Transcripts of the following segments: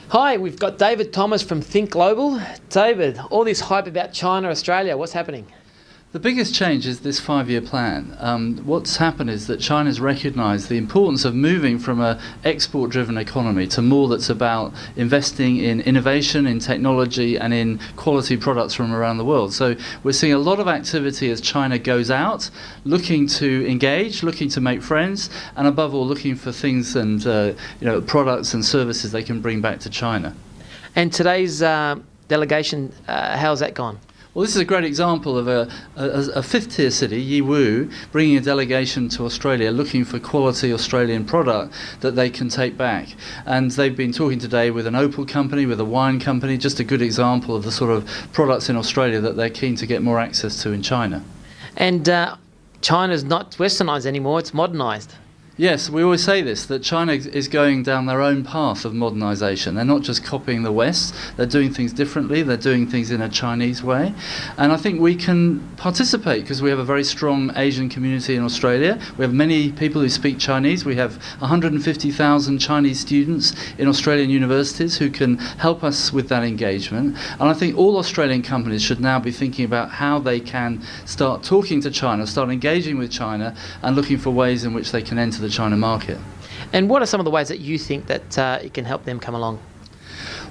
Hi, we've got David Thomas from Think Global. David, all this hype about China, Australia, what's happening? The biggest change is this 5-year plan. What's happened is that China's recognised the importance of moving from an export-driven economy to more that's about investing in innovation, in technology and in quality products from around the world. So we're seeing a lot of activity as China goes out, looking to engage, looking to make friends, and above all looking for things and products and services they can bring back to China. And today's delegation, how's that gone? Well, this is a great example of a fifth-tier city, YiWu, bringing a delegation to Australia looking for quality Australian product that they can take back. And they've been talking today with an opal company, with a wine company, just a good example of the sort of products in Australia that they're keen to get more access to in China. And China's not westernised anymore, it's modernised. Yes, we always say this, that China is going down their own path of modernisation. They're not just copying the West, they're doing things differently, they're doing things in a Chinese way. And I think we can participate because we have a very strong Asian community in Australia. We have many people who speak Chinese. We have 150,000 Chinese students in Australian universities who can help us with that engagement. And I think all Australian companies should now be thinking about how they can start talking to China, start engaging with China and looking for ways in which they can enter the China market. And what are some of the ways that you think that it can help them come along?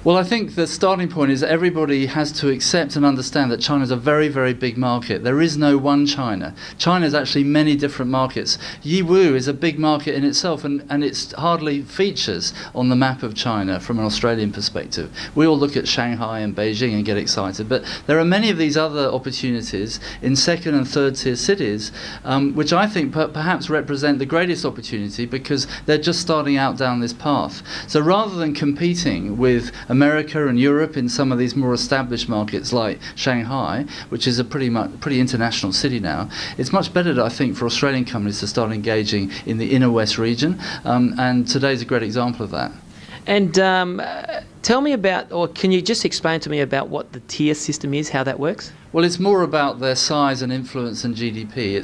Well, I think the starting point is that everybody has to accept and understand that China is a very, very big market. There is no one China. China is actually many different markets. YiWu is a big market in itself, and it hardly features on the map of China from an Australian perspective. We all look at Shanghai and Beijing and get excited, but there are many of these other opportunities in second and third tier cities, which I think perhaps represent the greatest opportunity because they're just starting out down this path. So rather than competing with America and Europe in some of these more established markets like Shanghai, which is a pretty international city now, it's much better, I think, for Australian companies to start engaging in the inner west region, and today's a great example of that. And tell me about, or can you just explain to me about what the tier system is, how that works? Well, it's more about their size and influence and GDP.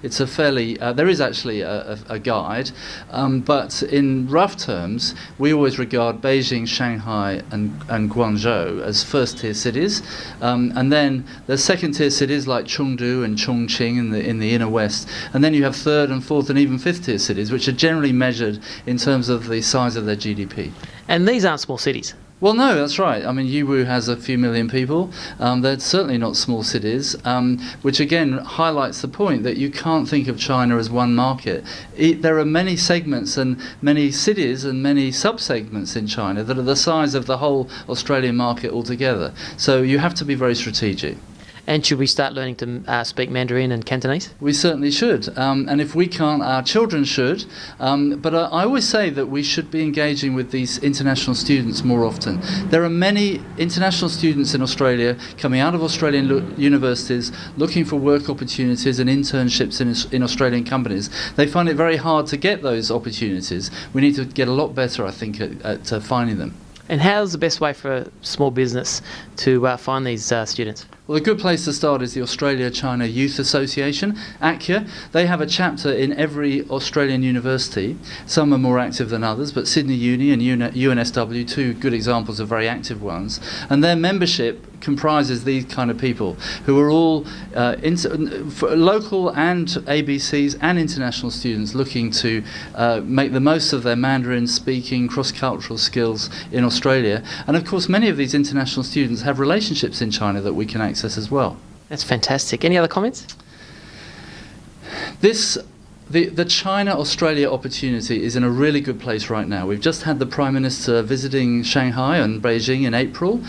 It's a fairly, there is actually a guide, but in rough terms, we always regard Beijing, Shanghai and Guangzhou as first-tier cities, and then there's second-tier cities like Chengdu and Chongqing in the inner west, and then you have third and fourth and even fifth-tier cities, which are generally measured in terms of the size of their GDP. And these aren't small cities? Well, no, that's right. I mean, YiWu has a few million people. They're certainly not small cities, which again highlights the point that you can't think of China as one market. There are many segments and many cities and many sub-segments in China that are the size of the whole Australian market altogether. So you have to be very strategic. And should we start learning to speak Mandarin and Cantonese? We certainly should. And if we can't, our children should. But I always say that we should be engaging with these international students more often. There are many international students in Australia coming out of Australian universities looking for work opportunities and internships in Australian companies. They find it very hard to get those opportunities. We need to get a lot better, I think, at finding them. And how's the best way for a small business to find these students? Well, a good place to start is the Australia-China Youth Association, ACYA. They have a chapter in every Australian university. Some are more active than others, but Sydney Uni and UNSW, two good examples of very active ones. And their membership comprises these kind of people who are all local and ABCs and international students looking to make the most of their Mandarin speaking, cross-cultural skills in Australia. And of course, many of these international students have relationships in China that we can access as well. That's fantastic. Any other comments? The China-Australia opportunity is in a really good place right now. We've just had the Prime Minister visiting Shanghai and Beijing in April.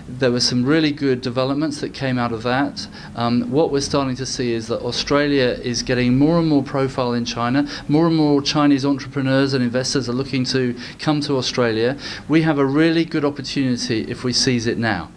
There were some really good developments that came out of that. What we're starting to see is that Australia is getting more and more profile in China. More and more Chinese entrepreneurs and investors are looking to come to Australia. We have a really good opportunity if we seize it now.